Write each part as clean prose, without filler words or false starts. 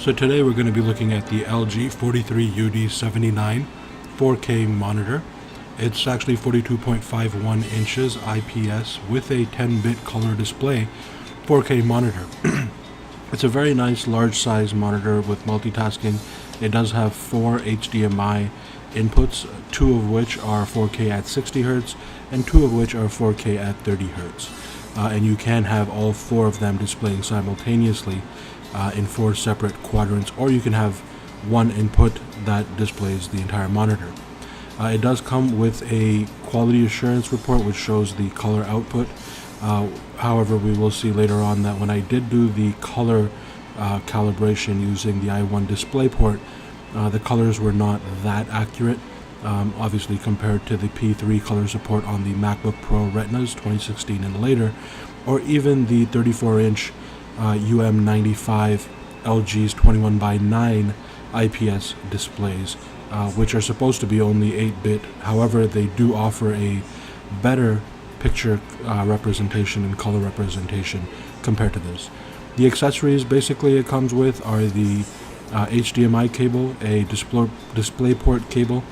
So today we're going to be looking at the LG43UD79 4K monitor. It's actually 42.51 inches IPS with a 10-bit color display 4K monitor. It's a very nice large size monitor with multitasking. It does have 4 HDMI inputs, 2 of which are 4K at 60 Hz and 2 of which are 4K at 30 Hz. And you can have all 4 of them displaying simultaneously in 4 separate quadrants, or you can have one input that displays the entire monitor. It does come with a quality assurance report which shows the color output. However, we will see later on that when I did do the color calibration using the i1 DisplayPort, the colors were not that accurate, obviously compared to the P3 color support on the MacBook Pro Retinas 2016 and later, or even the 34-inch UM95 LG's 21:9 IPS displays, which are supposed to be only 8-bit. However, they do offer a better picture representation and color representation compared to this. The accessories basically it comes with are the HDMI cable, a DisplayPort cable.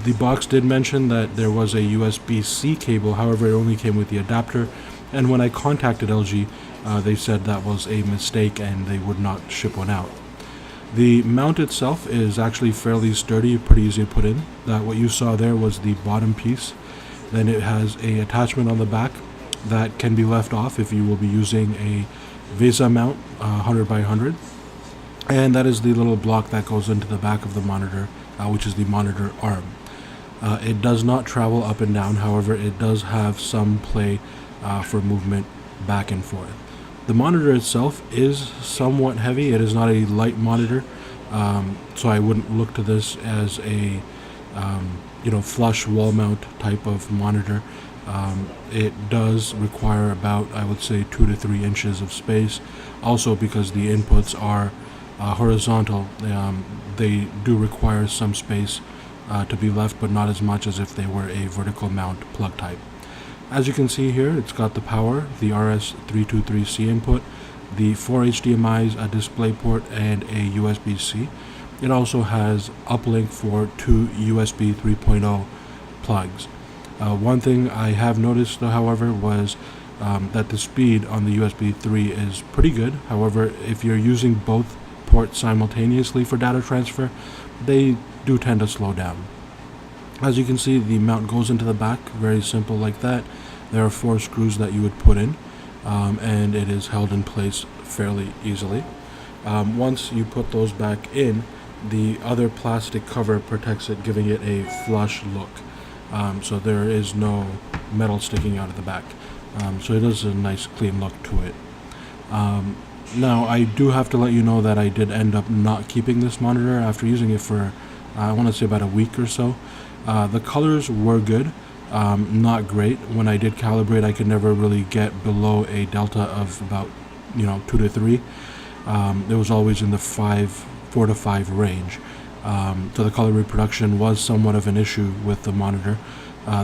The box did mention that there was a USB-C cable, however it only came with the adapter, and when I contacted LG, they said that was a mistake and they would not ship one out. The mount itself is actually fairly sturdy, pretty easy to put in. What you saw there was the bottom piece. Then it has a attachment on the back that can be left off if you will be using a VESA mount, 100 by 100. And that is the little block that goes into the back of the monitor, which is the monitor arm. It does not travel up and down, however it does have some play for movement back and forth. The monitor itself is somewhat heavy. It is not a light monitor, so I wouldn't look to this as a flush wall mount type of monitor. It does require about, I would say, 2 to 3 inches of space. Also, because the inputs are horizontal, they do require some space to be left, but not as much as if they were a vertical mount plug type. As you can see here, it's got the power, the RS323C input, the 4 HDMIs, a DisplayPort, and a USB-C. It also has uplink for 2 USB 3.0 plugs. One thing I have noticed, however, was that the speed on the USB 3 is pretty good. However, if you're using both ports simultaneously for data transfer, they do tend to slow down. As you can see, the mount goes into the back, very simple like that. There are 4 screws that you would put in, and it is held in place fairly easily. Once you put those back in, the other plastic cover protects it, giving it a flush look. So there is no metal sticking out of the back. So it is a nice clean look to it. Now, I do have to let you know that I did end up not keeping this monitor after using it for, I want to say about a week or so. The colors were good, not great. When I did calibrate, I could never really get below a delta of about 2 to 3. It was always in the 4 to 5 range. So the color reproduction was somewhat of an issue with the monitor.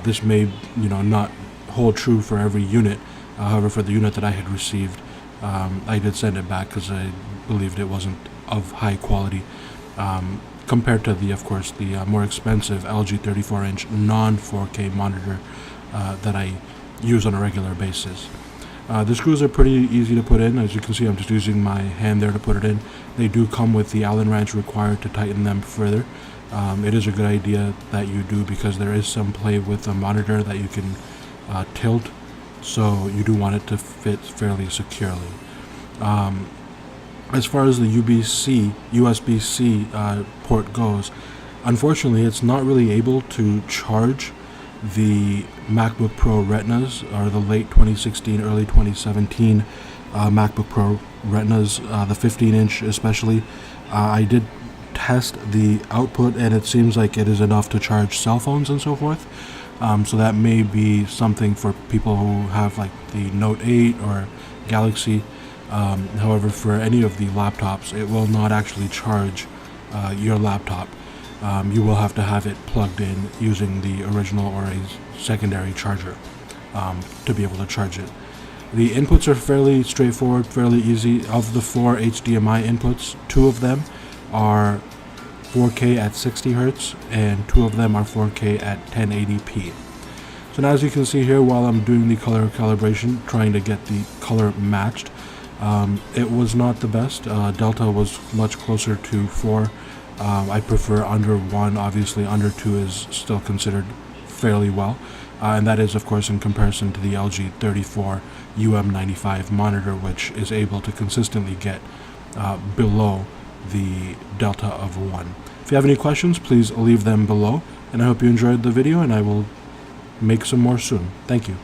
This may not hold true for every unit. However, for the unit that I had received, I did send it back because I believed it wasn't of high quality. Compared to the more expensive LG 34-inch non-4K monitor that I use on a regular basis. The screws are pretty easy to put in. As you can see, I'm just using my hand there to put it in. They do come with the Allen wrench required to tighten them further. It is a good idea that you do, because there is some play with the monitor that you can tilt, so you do want it to fit fairly securely. As far as the USB-C port goes, unfortunately it's not really able to charge the MacBook Pro Retinas, or the late 2016, early 2017 MacBook Pro Retinas, the 15-inch especially. I did test the output and it seems like it is enough to charge cell phones and so forth. So that may be something for people who have like the Note 8 or Galaxy. However, for any of the laptops, it will not actually charge your laptop. You will have to have it plugged in using the original or a secondary charger to be able to charge it. The inputs are fairly straightforward, fairly easy. Of the 4 HDMI inputs, 2 of them are 4K at 60 Hz and 2 of them are 4K at 1080p. So now, as you can see here, while I'm doing the color calibration, trying to get the color matched, it was not the best. Delta was much closer to 4. I prefer under 1. Obviously under 2 is still considered fairly well, and that is of course in comparison to the LG43UD79 monitor, which is able to consistently get below the delta of 1. If you have any questions, please leave them below, and I hope you enjoyed the video, and I will make some more soon. Thank you.